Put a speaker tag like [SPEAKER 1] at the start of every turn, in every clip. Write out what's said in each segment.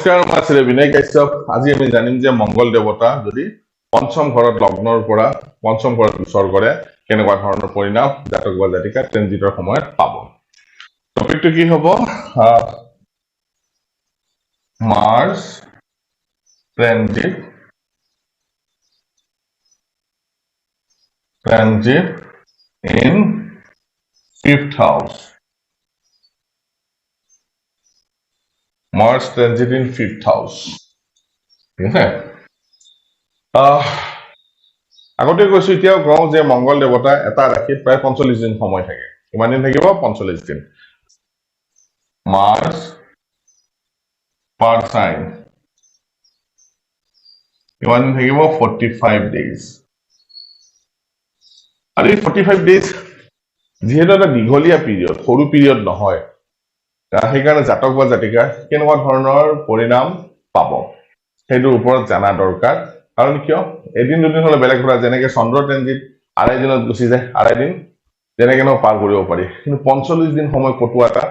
[SPEAKER 1] নমস্কাৰ, মই আছিলে বিনয় কাশ্যপ। আজি আমি জানিম যে মংগল দেৱতা যদি পঞ্চম ঘৰত লগ্নৰ পৰা পঞ্চম ঘৰত গোচৰ কৰে কেনেকুৱা ধৰণৰ পৰিণাম জাতক বা জাতিকা ট্ৰেনজিটৰ সময়ত পাব। টপিকটো কি হ'ব? March transit in 5th house. Mars transit in 5th house. ঠিক আছে? আগতে কৈছো, এতিয়াও কওঁ যে মংগল দেৱতা এটা ৰাশিত প্ৰায় 45 দিন সময় থাকে। কিমান দিন থাকিব? 45 দিন। মাৰ্চ পাৰ চাইন কিমান দিন থাকিব? 45 ডেইজ। আৰু এই 45 ডেইজ যিহেতু এটা দীঘলীয়া পিৰিয়ড, সৰু পিৰিয়ড নহয়, সেইকাৰণে জাতক বা জাতিকা কেনেকুৱা ধৰণৰ পৰিণাম পাব সেইটোৰ ওপৰত জানা দৰকাৰ। কাৰণ কিয়, এদিন দুদিন হলে বেলেগ কথা, যেনেকে চন্দ্ৰ ট্ৰেনজিট 2.5 দিনত গুচি যায়, 2.5 দিন যেনেকে পাৰ কৰিব পাৰি, কিন্তু 45 দিন সময় কটোৱা এটা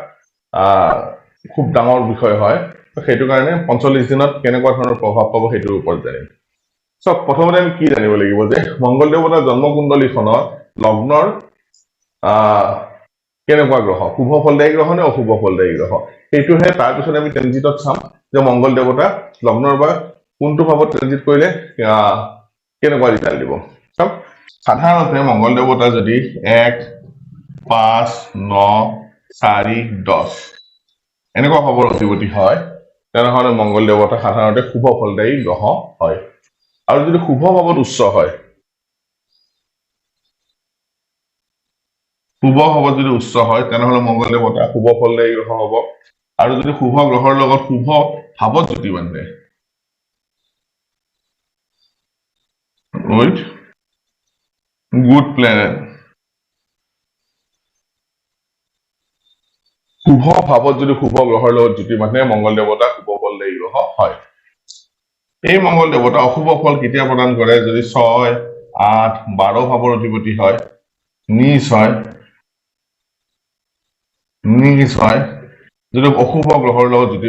[SPEAKER 1] খুব ডাঙৰ বিষয় হয়। সেইটো কাৰণে 45 দিনত কেনেকুৱা ধৰণৰ প্ৰভাৱ পাব সেইটোৰ ওপৰত জানিম। চব প্ৰথমতে আমি কি জানিব লাগিব যে মংগল দেৱতাৰ জন্মকুণ্ডলীখনৰ লগ্নৰ কেনেকুৱা গ্ৰহ, শুভ ফলদায়ী গ্ৰহ নে অশুভ ফলদায়ী গ্ৰহ, সেইটোহে তাৰপিছত আমি ট্ৰেনজিটত চাম যে মংগল দেৱতা লগ্নৰ বা কোনটো ভাৱত ট্ৰেনজিট কৰিলে কেনেকুৱা ৰিজাল্ট দিব। চাওক, সাধাৰণতে মংগল দেৱতা যদি 1, 5, 9, 4, 10 এনেকুৱা ভাৱৰ অধিপতি হয়, তেনেহলে মংগল দেৱতা সাধাৰণতে শুভ ফলদায়ী গ্ৰহ হয়। আৰু যদি শুভ ভাৱত উচ্চ হয়, তেনেহলে মংগল দেৱতা শুভ ফলদায়ী গ্ৰহ হব। আৰু যদি শুভ গ্ৰহৰ লগত শুভ ভাৱত জুতি বান্ধে, উইথ গুড প্লেনেট, শুভ ভাৱত যদি শুভ গ্ৰহৰ লগত জুতি বান্ধে, মংগল দেৱতা শুভ ফলদায়ী গ্ৰহ হয়। এই মংগল দেৱতা অশুভ ফল কেতিয়া প্ৰদান কৰে? যদি 6, 8, 12 ভাৱৰ অধিপতি হয়, নিজ হয়, যদি অশুভ গ্ৰহৰ লগত জুতি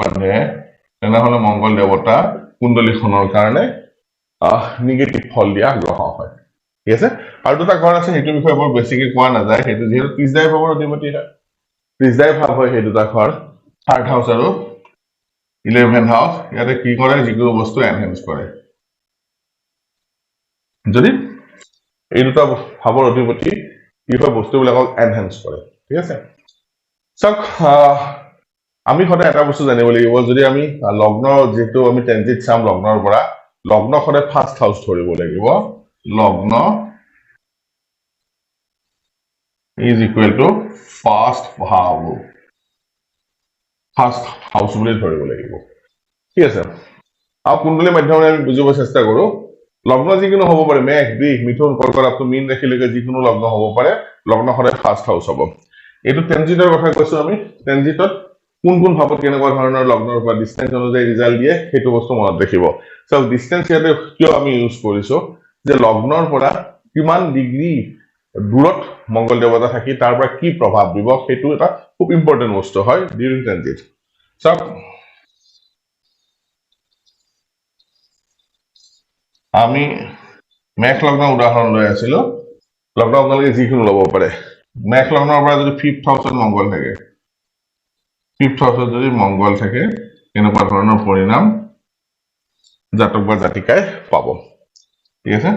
[SPEAKER 1] বান্ধে, তেনেহলে মংগল দেৱতা কুণ্ডলীখনৰ কাৰণে নিগেটিভ ফল দিয়া গ্ৰহ হয়। ঠিক আছে? আৰু দুটা ঘৰ আছে, সেইটো বিষয়ে বৰ বেছিকে কোৱা নাযায়। সেইটো যিহেতু ত্ৰিশদায়ী ভাৱৰ অধিপতি হয়, ত্ৰিশদায়ী ভাৱ হয় সেই দুটা ঘৰ, 3rd হাউচ আৰু 11th হাউচ। ইয়াতে কি কৰে? যিকোনো বস্তু এনহেন্স কৰে। যদি এই দুটা ভাৱৰ অধিপতি কি হয়? বস্তুবিলাকক এনহেন্স কৰে। ঠিক আছে? চাওক, আমি সদায় এটা বস্তু জানিব লাগিব, যদি আমি লগ্ন যিহেতু আমি ট্ৰেনজিট চাম লগ্নৰ পৰা, লগ্ন সদায় 1st হাউচ ধৰিব লাগিব। লগ্ন is equal to 1st house বুলি ধৰিব লাগিব। ঠিক আছে? আৰু কুণ্ডলীৰ মাধ্যমেৰে আমি বুজিব চেষ্টা কৰো, লগ্ন যিকোনো হ'ব পাৰে, মেঘ, বৃষ, মিথুন, কৰ্কট আপ টু মীন ৰাশিলৈকে যিকোনো লগ্ন হ'ব পাৰে, লগ্ন সদায় 1st হাউচ হ'ব। এইটো ট্ৰেনজিটৰ কথা কৈছো আমি। ট্ৰেনজিটত কোন ভাৱত কেনেকুৱা ধৰণৰ লগ্নৰ পৰা ডিষ্টেন্স অনুযায়ী ৰিজাল্ট দিয়ে সেইটো বস্তু মনত ৰাখিব। চাওক, ডিষ্টেন্স ইয়াতে কিয় আমি ইউজ কৰিছো, যে লগ্নৰ পৰা কিমান ডিগ্ৰী দূৰত মংগল দেৱতা থাকি তাৰ পৰা কি প্ৰভাৱ দিব, সেইটো এটা খুব ইম্পৰ্টেণ্ট বস্তু হয় ডিউৰিং ট্ৰেনজিট। চাওক, আমি মেঘ লগ্নৰ উদাহৰণ লৈ আছিলো। লগ্ন আপোনালোকে যিকোনো ল'ব পাৰে। মেঘ লগ্নৰ পৰা যদি 5th হাউচত মংগল থাকে, 5th হাউচত যদি মংগল থাকে, এনেকুৱা ধৰণৰ পৰিণাম জাতক বা জাতিকাই পাব। ঠিক আছে?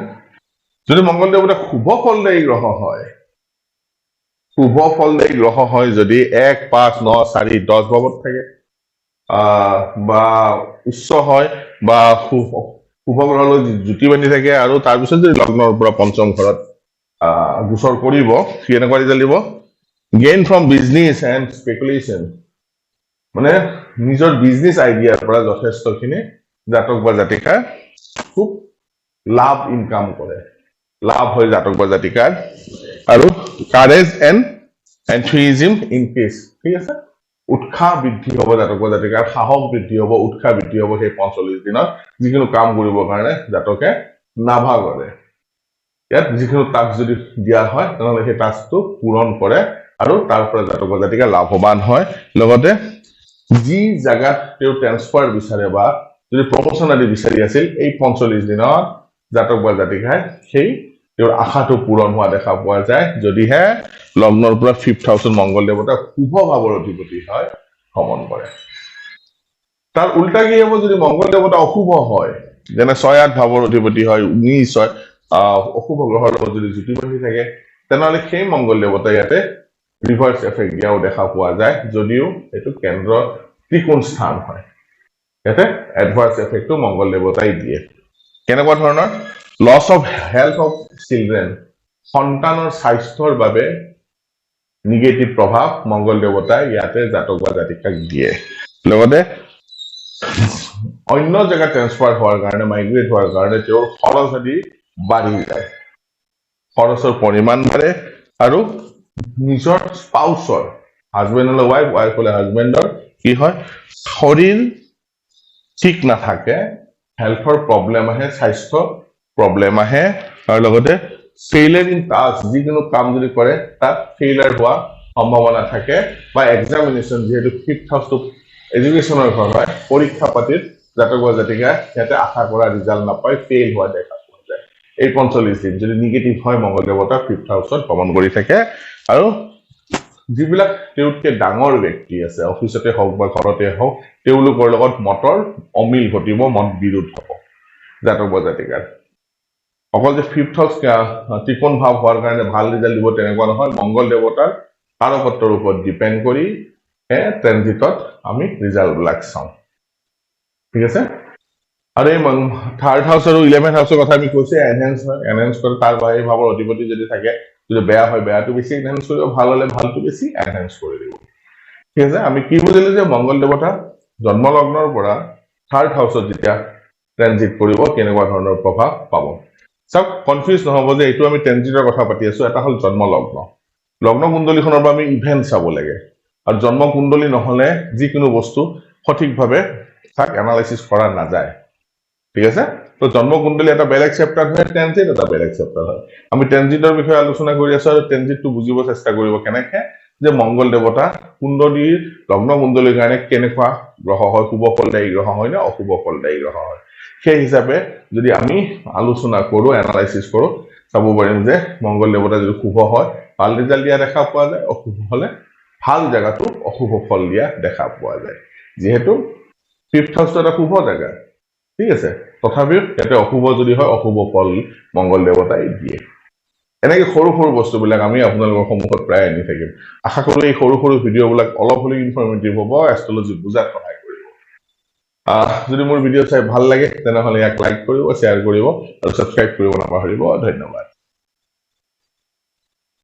[SPEAKER 1] যদি মংগল দেৱতা শুভ ফলদায়ী গ্ৰহ হয়, যদি 1, 5, 9, 4, 10 ভাৱত থাকে, বা উচ্চ হয়, বা শুভ গ্ৰহৰ লগত জুতি বান্ধি থাকে, আৰু তাৰপিছত যদি লগ্নৰ পৰা পঞ্চম ঘৰত গোচৰ কৰিব, কেনেকুৱা ৰিজাল্ট দিব? গেইন ফ্ৰম বিজনেছ এণ্ড স্পেকুলেশ্যন, মানে নিজৰ বিজনেছ আইডিয়াৰ পৰা যথেষ্টখিনি জাতক বা জাতিকাৰ খুব লাভ ইনকাম কৰে, লাভ হয় জাতক বা জাতিকাৰ। আৰু কাৰেজ এণ্ড এনথুইজিম ইনক্ৰিজ। ঠিক আছে? উৎসাহ বৃদ্ধি হ'ব জাতক বা জাতিকাৰ, সাহস বৃদ্ধি হ'ব, উৎসাহ বৃদ্ধি হ'ব। সেই 45 দিনত যিকোনো কাম কৰিবৰ কাৰণে জাতকে নাভাগৰে। ইয়াত যিকোনো টাস্ক যদি দিয়া হয় তেনেহলে সেই টাস্কটো পূৰণ কৰে আৰু তাৰ পৰা জাতক বা জাতিকা লাভৱান হয় লগতে যি জায়গাত তেওঁ ট্ৰান্সফাৰ বিচাৰে বা যদি প্ৰমোশন আদি বিচাৰি আছিল এই 45 দিনত জাতক বা জাতিকাই সেই তেওঁৰ আশাটো পূৰণ হোৱা দেখা পোৱা যায় যদিহে লগ্নৰ পৰা 5th হাউসৰ মংগল দেৱতা শুভ ভাৱৰ অধিপতি হয় ভ্ৰমণ কৰে তাৰ উল্টা কি হ'ব যদি মংগল দেৱতা অশুভ হয় যেনে 6-8 ভাৱৰ অধিপতি হয় 19 হয় অশুভ গ্ৰহৰ লগত যদি যুতি বান্ধি থাকে তেনেহলে সেই মংগল দেৱতা ইয়াতে ৰিভাৰ্স এফেক্ট দিয়াও দেখা পোৱা যায় যদিও এইটো কেন্দ্ৰ ত্ৰিকোণ স্থান হয় ইয়াতে এডভাৰ্স এফেক্টটো মংগল দেৱতাই দিয়ে কেনেকুৱা ধৰণৰ loss of health of children সন্তানৰ স্বাস্থ্যৰ বাবে নিগেটিভ প্ৰভাৱ মংগল দেৱতাই ইয়াতে জাতক বা জাতিকাক দিয়ে লগতে অন্য জায়গা ট্ৰান্সফাৰ হোৱাৰ কাৰণে মাইগ্ৰেট হোৱাৰ কাৰণে তেওঁৰ খৰচ আদি বাঢ়ি যায় খৰচৰ পৰিমাণ বাঢ়ে আৰু নিজৰ স্পাউচৰ হাজবেণ্ড হলে ৱাইফ ৱাইফ হলে হাজবেণ্ডৰ কি হয় শৰীৰ ঠিক নাথাকে হেল্থৰ প্ৰব্লেম আহে স্বাস্থ্য প্ৰব্লেম আহে আৰু লগতে ফেইলাৰ ইন টাস্ক যিকোনো কাম যদি কৰে তাত ফেইলাৰ হোৱা সম্ভাৱনা থাকে বা এক্সামিনেশ্যন যিহেতু 5th হাউসটো এডুকেশ্যনৰ ঘৰ হয় পৰীক্ষা পাতিত জাতক বা জাতিকা ইয়াতে আশা কৰা ৰিজাল্ট নাপায় ফেইল হোৱা দেখা পোৱা যায় এই 45 দিন যদি নিগেটিভ হয় মংগল দেৱতা 5th হাউসত ভ্ৰমণ কৰি থাকে আৰু যিবিলাক তেওঁতকে ডাঙৰ ব্যক্তি আছে অফিচতে হওক বা ঘৰতে হওক তেওঁলোকৰ লগত মতৰ অমিল ঘটিব মত বিৰোধ হ'ব জাতক বা জাতিকাৰ অকল যে 5th হাউস ত্ৰিকোণ ভাৱ হোৱাৰ কাৰণে ভাল ৰিজাল্ট দিব তেনেকুৱা নহয় মংগল দেৱতাৰ কাৰকত্বৰ ওপৰত ডিপেণ্ড কৰি ট্ৰেনজিটত আমি ৰিজাল্টবিলাক চাওঁ ঠিক আছে আৰু এই 3rd হাউস আৰু 11th হাউসৰ কথা আমি কৈছে এনহেন্স হয় এনহেন্স কৰে তাৰ বাহিৰ ভাৱৰ অধিপতি যদি থাকে যদি বেয়া হয় বেয়াটো বেছি এনহেন্স কৰিব ভাল হলে ভালটো বেছি এনহেন্স কৰি দিব ঠিক আছে আমি কি বুজিলো যে মংগল দেৱতা জন্ম লগ্নৰ পৰা 3rd হাউসত যেতিয়া ট্ৰেনজিট কৰিব কেনেকুৱা ধৰণৰ প্ৰভাৱ পাব চাওক কনফিউজ নহব যে এইটো আমি ট্ৰেনজিটৰ কথা পাতি আছো এটা হল জন্ম লগ্ন লগ্ন কুণ্ডলীখনৰ পৰা আমি ইভেন্ট চাব লাগে আৰু জন্ম কুণ্ডলী নহলে যিকোনো বস্তু সঠিকভাৱে তাক এনালাইসিস কৰা নাযায় ঠিক আছে তো জন্ম কুণ্ডলী এটা বেলেগ চেপ্টাৰ হয় ট্ৰেনজিট এটা বেলেগ চেপ্টাৰ হয় আমি ট্ৰেনজিটৰ বিষয়ে আলোচনা কৰি আছো আৰু ট্ৰেনজিটটো বুজিব চেষ্টা কৰিব কেনেকে যে মংগল দেৱতা কুণ্ডলীৰ লগ্ন কুণ্ডলীৰ কাৰণে কেনেকুৱা গ্ৰহ হয় শুভ ফলদায়ী গ্ৰহ হয় নে অশুভ ফলদায়ী গ্ৰহ হয় সেই হিচাপে যদি আমি আলোচনা কৰো এনালাইসিস কৰো চাব পাৰিম যে মংগল দেৱতা যদি শুভ হয় ভাল ৰিজাল্ট দিয়া দেখা পোৱা যায় অশুভ হলে ভাল জায়গাটো অশুভ ফল দিয়া দেখা পোৱা যায় যেহেতু 5th হাউসটো এটা শুভ জায়গা ঠিক আছে তথাপিও ইয়াতে অশুভ যদি হয় অশুভ ফল মংগল দেৱতাই দিয়ে এনেকে সৰু সৰু বস্তুবিলাক আমি আপোনালোকৰ সন্মুখত প্ৰায় আনি থাকিম আশা কৰো এই সৰু সৰু ভিডিঅ'বিলাক অলপ হলেও ইনফৰমেটিভ হ'ব এষ্ট্ৰলজি বুজাত সহায় কৰিব যদি মোৰ ভিডিঅ' চাই ভাল লাগে তেনেহলে ইয়াক লাইক কৰিব শ্বেয়াৰ কৰিব আৰু সাবস্ক্ৰাইব কৰিব নাপাহৰিব ধন্যবাদ